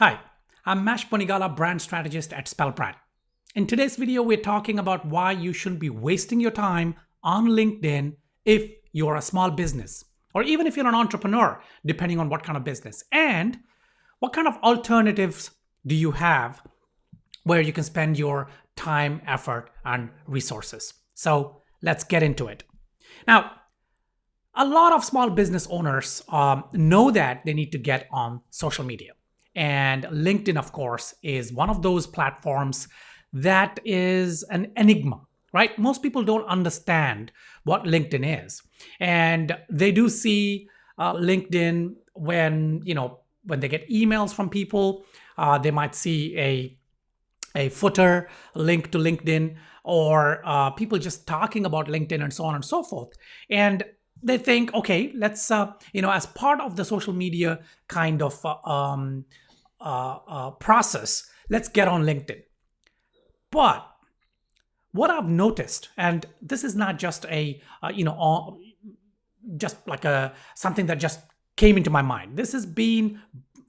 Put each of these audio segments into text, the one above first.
Hi, I'm Mash Ponigala, brand strategist at Spellbrand. In today's video, we're talking about why you shouldn't be wasting your time on LinkedIn if you're a small business, or even if you're an entrepreneur, depending on what kind of business, and what kind of alternatives do you have where you can spend your time, effort, and resources. So let's get into it. Now, a lot of small business owners know that they need to get on social media. And LinkedIn, of course, is one of those platforms that is an enigma, right? Most people don't understand what LinkedIn is. And they do see LinkedIn when they get emails from people, they might see a footer link to LinkedIn, or people just talking about LinkedIn and so on and so forth. And they think, okay, let's, as part of the social media kind of process, let's get on LinkedIn. But what I've noticed, and this is not just just like a something that just came into my mind. This has been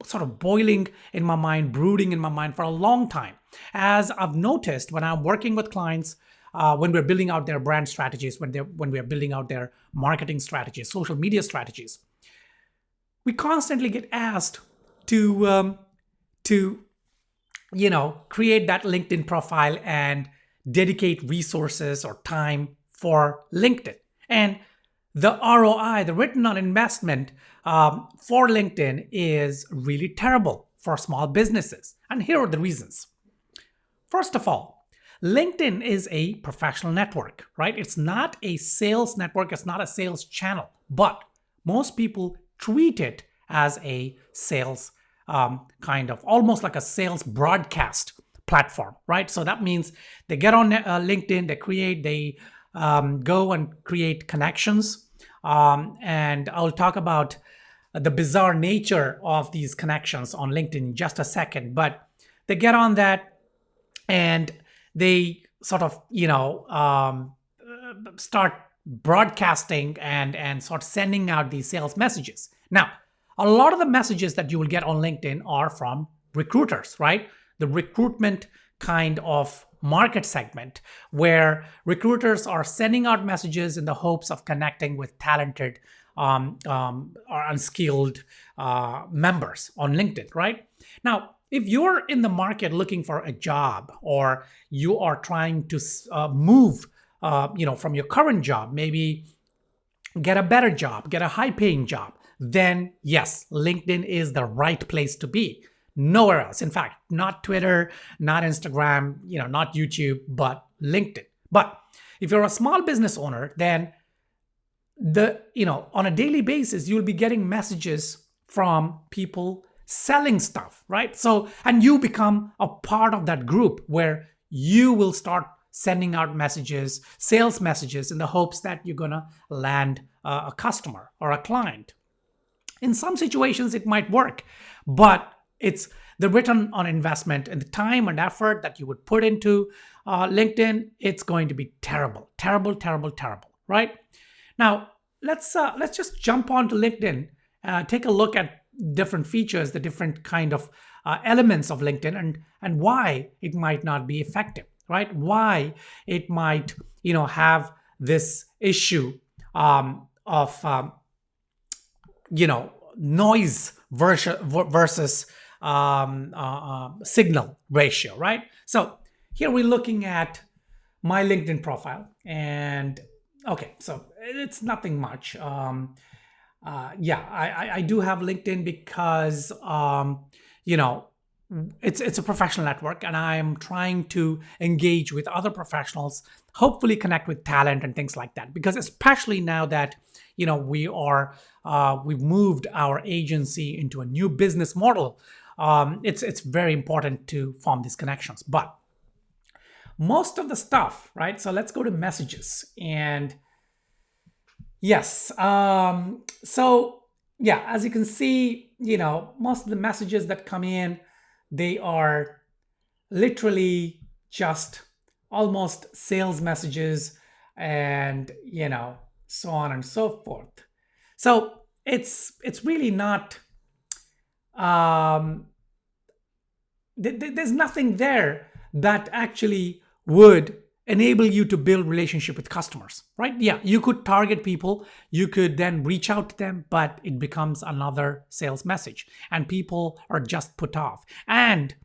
sort of boiling in my mind, brooding in my mind for a long time. As I've noticed when I'm working with clients, when we're building out their brand strategies, when we're building out their marketing strategies, social media strategies, we constantly get asked to create that LinkedIn profile and dedicate resources or time for LinkedIn. And the ROI, the return on investment for LinkedIn is really terrible for small businesses. And here are the reasons. First of all, LinkedIn is a professional network, right? It's not a sales network, it's not a sales channel, but most people treat it as a sales kind of almost like a sales broadcast platform, right? So that means they get on LinkedIn, they go and create connections. And I'll talk about the bizarre nature of these connections on LinkedIn in just a second. But they get on that and they sort of, start broadcasting and sort of sending out these sales messages. Now, a lot of the messages that you will get on LinkedIn are from recruiters, right? The recruitment kind of market segment where recruiters are sending out messages in the hopes of connecting with talented or unskilled members on LinkedIn, right? Now, if you're in the market looking for a job, or you are trying to move, from your current job, maybe get a better job, get a high-paying job, then yes, LinkedIn is the right place to be. Nowhere else. In fact, not Twitter, not Instagram, not YouTube, but LinkedIn. But if you're a small business owner, then on a daily basis, you'll be getting messages from people selling stuff, right? So, and you become a part of that group where you will start sending out messages, sales messages, in the hopes that you're gonna land a customer or a client. In some situations, it might work, but it's the return on investment and the time and effort that you would put into LinkedIn, it's going to be terrible, terrible, terrible, terrible, right? Now, let's just jump onto LinkedIn, take a look at different features, the different kind of elements of LinkedIn, and why it might not be effective, right? Why it might have this issue of noise versus signal ratio, right? So here we're looking at my LinkedIn profile, and okay, so it's nothing much. I do have LinkedIn because it's a professional network, and I'm trying to engage with other professionals, hopefully connect with talent and things like that. Because especially now that we've moved our agency into a new business model, it's very important to form these connections. But most of the stuff, right? So let's go to messages. And yes, so yeah, as you can see, most of the messages that come in, they are literally just almost sales messages, and so on and so forth. So it's really not there's nothing there that actually would enable you to build relationship with customers, right? Yeah, you could target people, you could then reach out to them, but it becomes another sales message and people are just put off. And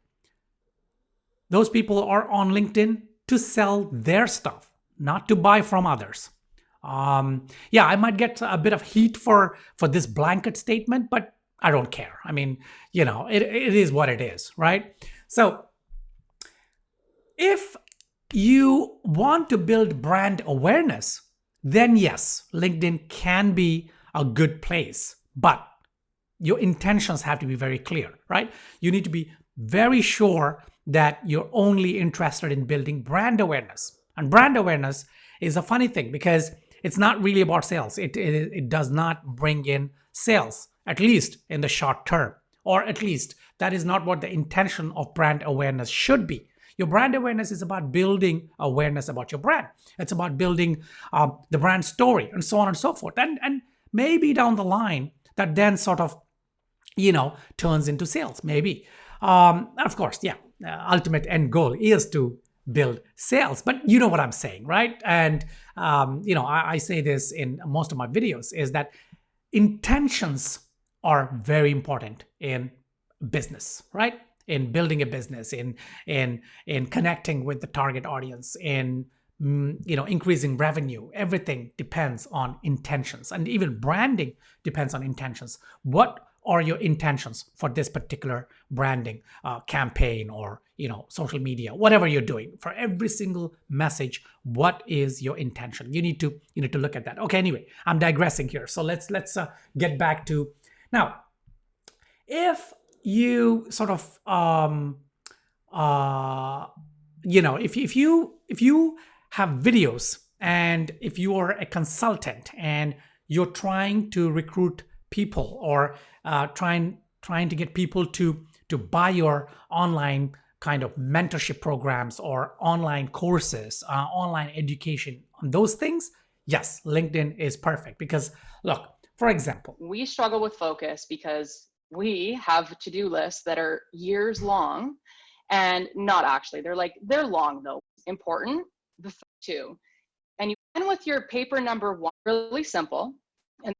those people are on LinkedIn to sell their stuff, not to buy from others. Yeah, I might get a bit of heat for this blanket statement, but I don't care. I mean, it is what it is, right? So if you want to build brand awareness, then yes, LinkedIn can be a good place, but your intentions have to be very clear, right? You need to be very sure that you're only interested in building brand awareness. And brand awareness is a funny thing because it's not really about sales. It does not bring in sales, at least in the short term, or at least that is not what the intention of brand awareness should be. Your brand awareness is about building awareness about your brand. It's about building the brand story and so on and so forth. And maybe down the line that then sort of, turns into sales, maybe. Of course, yeah, ultimate end goal is to build sales, but you know what I'm saying, right? And, I say this in most of my videos is that intentions are very important in business, right? In building a business, in connecting with the target audience, in increasing revenue. Everything depends on intentions, and even branding depends on intentions. What are your intentions for this particular branding campaign or social media, whatever you're doing? For every single message, what is your intention? You need to look at that. Okay, anyway, I'm digressing here, so let's get back to now. If you sort of if you have videos, and if you are a consultant and you're trying to recruit people or trying to get people to buy your online kind of mentorship programs or online courses, online education on those things, yes, LinkedIn is perfect. Because look, for example, we struggle with focus because we have to-do lists that are years long, and not actually, they're long though, important, the two. And you end with your paper number one, really simple. And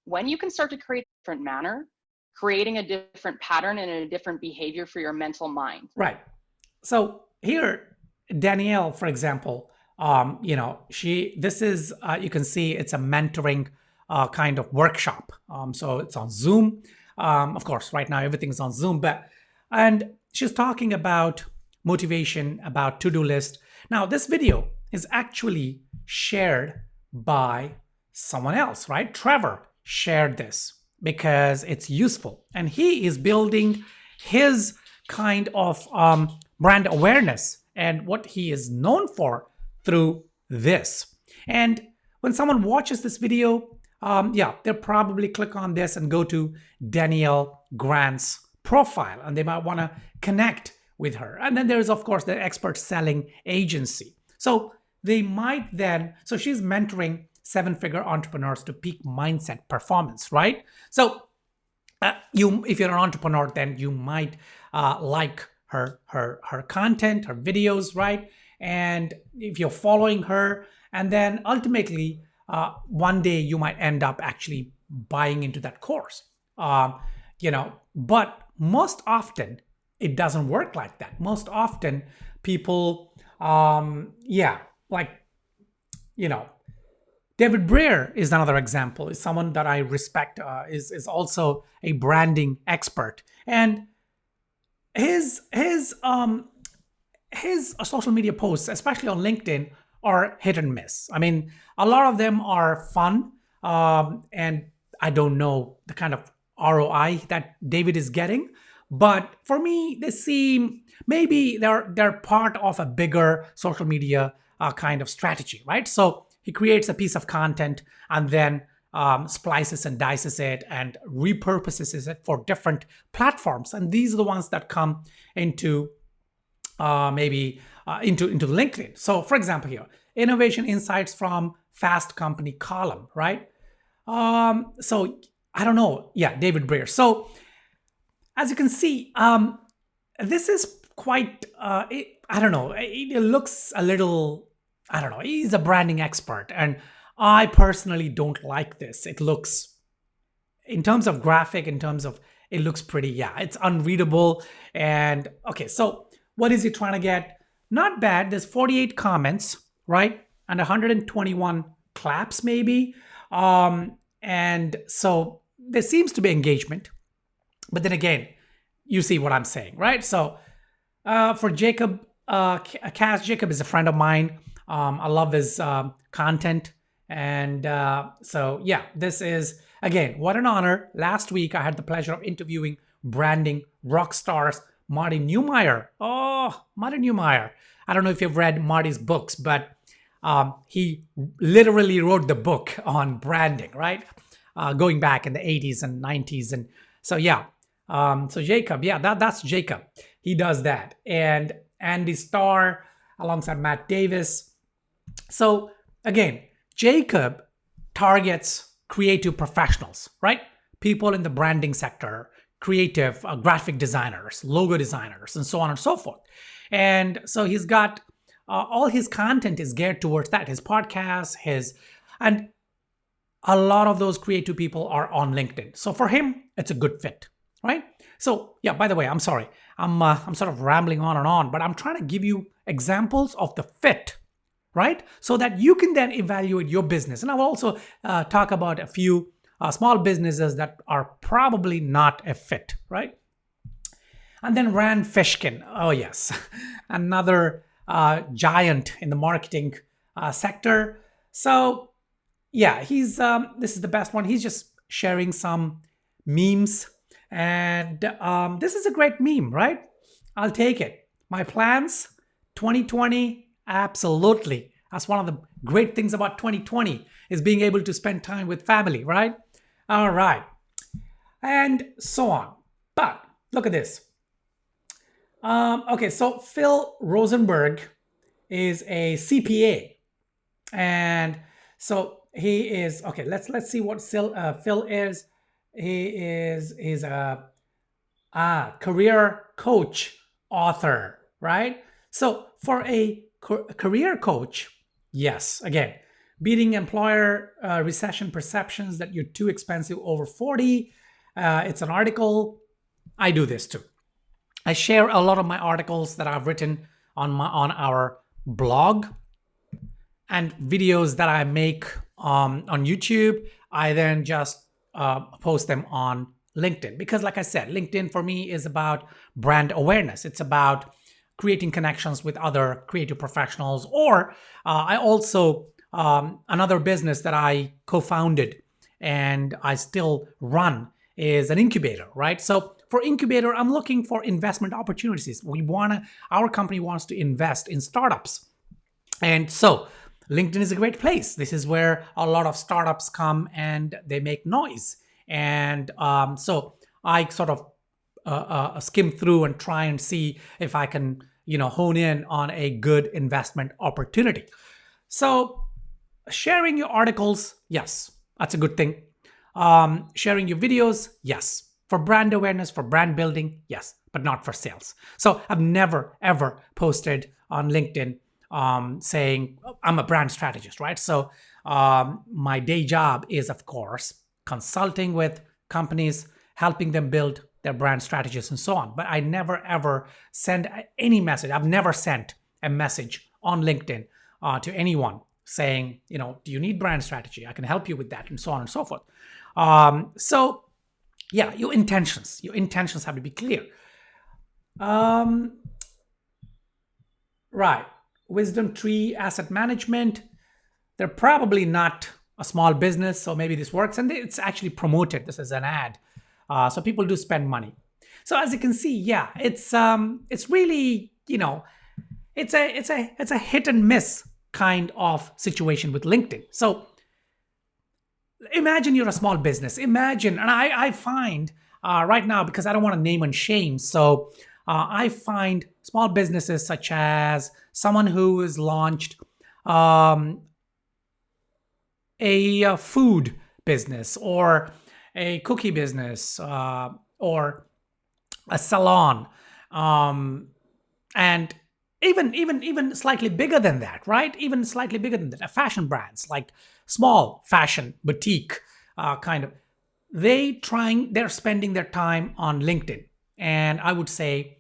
when you can start to create a different manner, creating a different pattern and a different behavior for your mental mind. Right. So here, Danielle, for example, this is, you can see it's a mentoring kind of workshop. So it's on Zoom. Of course, right now everything's on Zoom, and she's talking about motivation, about to-do list. Now, this video is actually shared by someone else, right? Trevor shared this because it's useful, and he is building his kind of brand awareness and what he is known for through this. And when someone watches this video, they'll probably click on this and go to Danielle Grant's profile, and they might want to connect with her. And then there's, of course, the expert selling agency. So they might then, so she's mentoring 7-figure entrepreneurs to peak mindset performance, right? So if you're an entrepreneur, then you might like her content, her videos, right? And if you're following her, and then ultimately, one day you might end up actually buying into that course, but most often it doesn't work like that. Most often people, David Breer is another example, is someone that I respect, is also a branding expert. And his social media posts, especially on LinkedIn, are hit and miss. I mean, a lot of them are fun, and I don't know the kind of ROI that David is getting. But for me, they seem, maybe they're part of a bigger social media kind of strategy, right? So he creates a piece of content and then splices and dices it and repurposes it for different platforms. And these are the ones that come into into LinkedIn. So for example here, innovation insights from Fast Company column, right? So I don't know. Yeah, David Breer. So as you can see, this is quite, I don't know, it looks a little, I don't know, he's a branding expert. And I personally don't like this. It looks, in terms of graphic, in terms of, it looks pretty, yeah, it's unreadable. And okay, so what is he trying to get? Not bad. There's 48 comments, right? And 121 claps, maybe. And so there seems to be engagement. But then again, you see what I'm saying, right? So for Jacob, Cass, Jacob is a friend of mine. I love his content. And so, yeah, this is, again, what an honor. Last week, I had the pleasure of interviewing branding rock stars, Marty Neumeier. Oh, Marty Neumeier. I don't know if you've read Marty's books, but he literally wrote the book on branding, right? Going back in the 80s and 90s. And so, yeah. So Jacob, yeah, that's Jacob. He does that. And Andy Starr alongside Matt Davis. So again, Jacob targets creative professionals, right? People in the branding sector, creative graphic designers, logo designers, and so on and so forth. And so he's got all his content is geared towards that. His podcasts, and a lot of those creative people are on LinkedIn. So for him, it's a good fit, right? So yeah, by the way, I'm sorry. I'm sort of rambling on and on, but I'm trying to give you examples of the fit, right? So that you can then evaluate your business. And I'll also talk about a few small businesses that are probably not a fit, right? And then Rand Fishkin. Oh yes, another giant in the marketing sector. So yeah, he's this is the best one. He's just sharing some memes. And this is a great meme, right? I'll take it. My plans, 2020, absolutely. That's one of the great things about 2020 is being able to spend time with family, right? All right. And so on. But look at this. Okay, so Phil Rosenberg is a CPA. And so he is, okay, let's see what Phil is. He's a career coach, author, right? So for a career coach, yes, again, beating employer recession perceptions that you're too expensive over 40. It's an article. I do this too. I share a lot of my articles that I've written on our blog and videos that I make on YouTube. I then just post them on LinkedIn because, like I said, LinkedIn for me is about brand awareness. It's about creating connections with other creative professionals. Or I also, another business that I co-founded and I still run is an incubator, right? So for incubator, I'm looking for investment opportunities. Our company wants to invest in startups. And so LinkedIn is a great place. This is where a lot of startups come and they make noise. And so I sort of skim through and try and see if I can, hone in on a good investment opportunity. So sharing your articles, yes, that's a good thing. Sharing your videos, yes. For brand awareness, for brand building, yes, but not for sales. So I've never, ever posted on LinkedIn saying I'm a brand strategist, right? So my day job is, of course, consulting with companies, helping them build their brand strategies and so on. But I never, ever send any message. I've never sent a message on LinkedIn to anyone saying, do you need brand strategy? I can help you with that and so on and so forth. So yeah, your intentions have to be clear. Right. Wisdom Tree Asset Management. They're probably not a small business, so maybe this works. And it's actually promoted this as an ad. So people do spend money. So as you can see, yeah, it's really, it's a hit and miss kind of situation with LinkedIn. So imagine you're a small business. Imagine, and I find right now, because I don't want to name and shame, so I find small businesses such as someone who has launched a food business or a cookie business or a salon. And even slightly bigger than that, right? Even slightly bigger than that, fashion brands like small fashion boutique kind of, they're spending their time on LinkedIn. And I would say,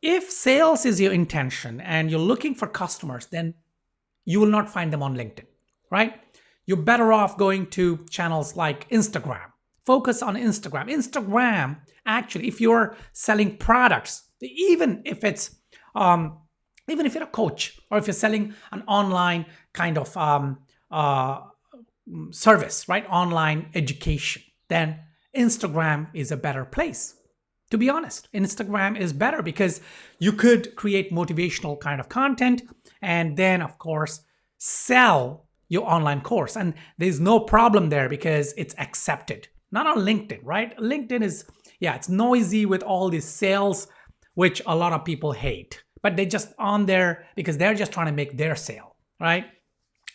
if sales is your intention and you're looking for customers, then you will not find them on LinkedIn, right? You're better off going to channels like Instagram. Focus on Instagram. Instagram, actually, if you're selling products, even if you're a coach, or if you're selling an online kind of service, right? Online education, then Instagram is a better place. To be honest, Instagram is better because you could create motivational kind of content and then, of course, sell your online course. And there's no problem there because it's accepted. Not on LinkedIn, right? LinkedIn is, yeah, it's noisy with all these sales, which a lot of people hate. But they're just on there because they're just trying to make their sale, right?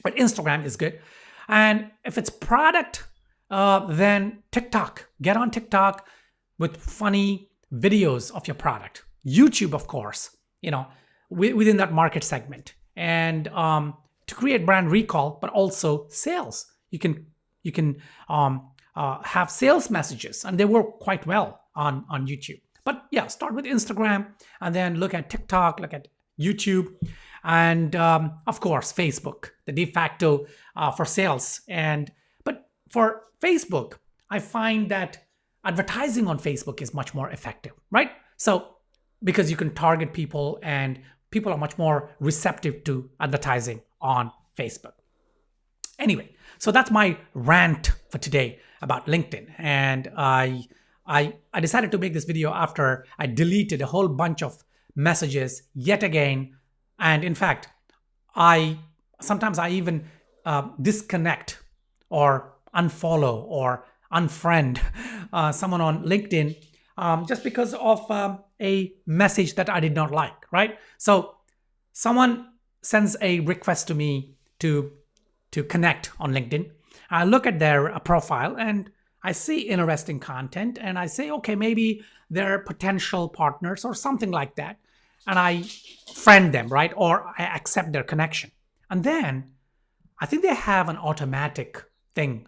But Instagram is good. And if it's product, then TikTok. Get on TikTok with funny videos of your product. YouTube, of course, within that market segment. And to create brand recall, but also sales. You can have sales messages, and they work quite well on YouTube. But yeah, start with Instagram and then look at TikTok, look at YouTube, and of course, Facebook, the de facto for sales. But for Facebook, I find that advertising on Facebook is much more effective, right? So because you can target people and people are much more receptive to advertising on Facebook. Anyway, so that's my rant for today about LinkedIn. And I decided to make this video after I deleted a whole bunch of messages yet again. And in fact, sometimes I even disconnect or unfollow or unfriend someone on LinkedIn just because of a message that I did not like, right? So someone sends a request to me to connect on LinkedIn. I look at their profile and I see interesting content and I say, okay, maybe they're potential partners or something like that. And I friend them, right? Or I accept their connection. And then I think they have an automatic thing.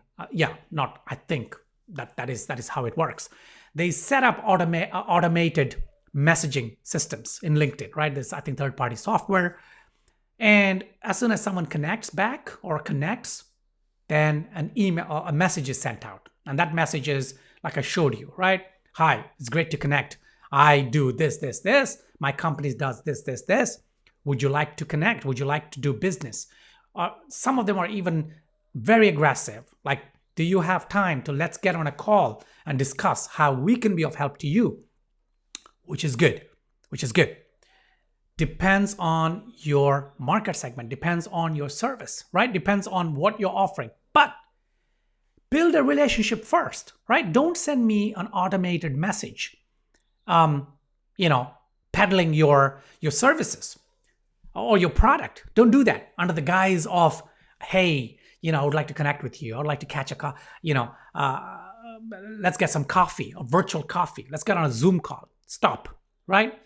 Not I think that is how it works. They set up automated messaging systems in LinkedIn, right? This, I think, third-party software. And as soon as someone connects back or connects, then an email or a message is sent out. And that message is like I showed you, right? Hi, it's great to connect. I do this, this, this. My company does this, this, this. Would you like to connect? Would you like to do business? Some of them are even very aggressive. Like, do you have time to let's get on a call and discuss how we can be of help to you? Which is good. Depends on your market segment, depends on your service, right? Depends on what you're offering. But build a relationship first, right? Don't send me an automated message, peddling your services or your product. Don't do that under the guise of, hey, I would like to connect with you. I would like to catch let's get some coffee, a virtual coffee. Let's get on a Zoom call. Stop, right?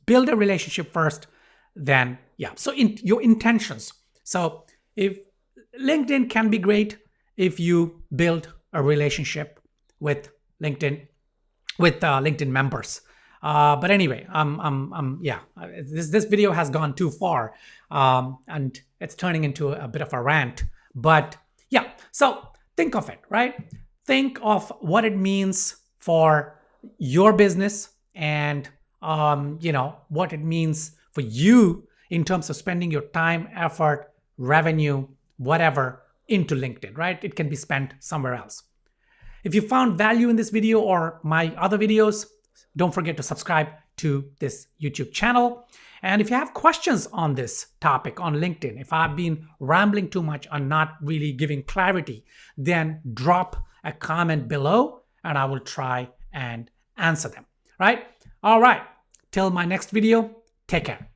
Build a relationship first, then, yeah. So your intentions. So if LinkedIn can be great if you build a relationship with LinkedIn, with LinkedIn members. But anyway, this video has gone too far, and it's turning into a bit of a rant. But yeah, so think of it, right? Think of what it means for your business and what it means for you in terms of spending your time, effort, revenue, whatever into LinkedIn, right? It can be spent somewhere else. If you found value in this video or my other videos, don't forget to subscribe to this YouTube channel. And if you have questions on this topic on LinkedIn, if I've been rambling too much and not really giving clarity, then drop a comment below and I will try and answer them, right? All right. Till my next video, take care.